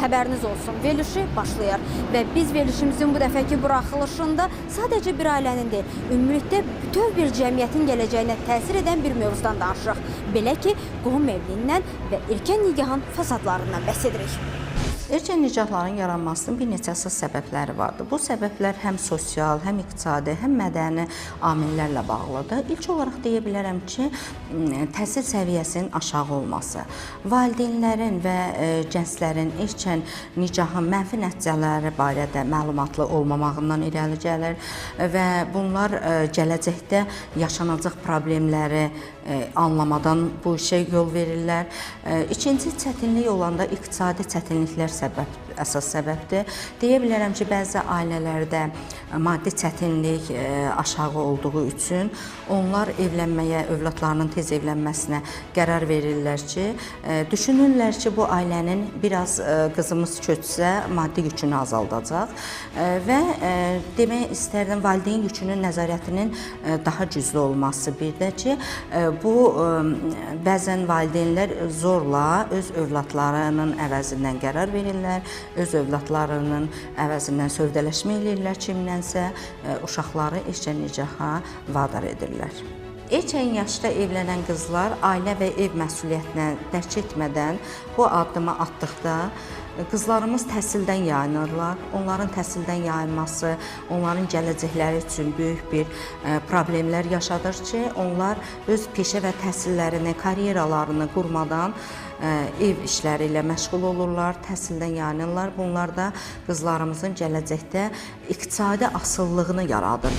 Xəbəriniz olsun, verilişi başlayır və biz verilişimizin bu dəfəki buraxılışında sadəcə bir ailənin deyil, ümumilikdə bütöv bir cəmiyyətin gələcəyinə təsir edən bir mövzudan danışırıq. Belə ki, qohum evliliyindən və erkən nikahın fəsadlarından bəhs edirik. Erkən nikahların yaranmasının bir neçə əsas səbəbləri vardır. Bu səbəblər həm sosial, həm iqtisadi, həm mədəni amillərlə bağlıdır. İlk olaraq deyə bilərəm ki, təhsil səviyyəsinin aşağı olması, valideynlərin və gənclərin erkən nikahın mənfi nəticələri barədə məlumatlı olmamağından irəli gəlir və bunlar gələcəkdə yaşanacaq problemləri anlamadan bu işə yol verirlər. İkinci çətinlik olanda iqtisadi çətinliklər əsas səbəbdir. Deyə bilərəm ki, bəzi ailələrdə maddi çətinlik aşağı olduğu üçün onlar evlənməyə, övladlarının tez evlənməsinə qərar verirlər ki, düşünürlər ki, bu ailənin biraz qızımız köçsə maddi yükünü azaldacaq və demək istərdim valideyn yükünün nəzarətinin daha güclü olması. Bir də ki, bu bəzən valideynlər zorla öz övladlarının əvəzindən qərar verirlər, öz övladlarının əvəzindən sövdələşmə eləyirlər kimlənsə, uşaqları erkən nikaha vadar edirlər. Erkən yaşda evlənən qızlar ailə və ev məsuliyyətinə dərk etmədən bu addımı atdıqda qızlarımız təhsildən yayınırlar. Onların təhsildən yayınması onların gələcəkləri üçün böyük bir problemlər yaşadır ki, onlar öz peşə və təhsillərini, karyeralarını qurmadan ev işləri ilə məşğul olurlar, təhsildən yayınırlar. Bunlar da qızlarımızın gələcəkdə iqtisadi asıllığını yaradır.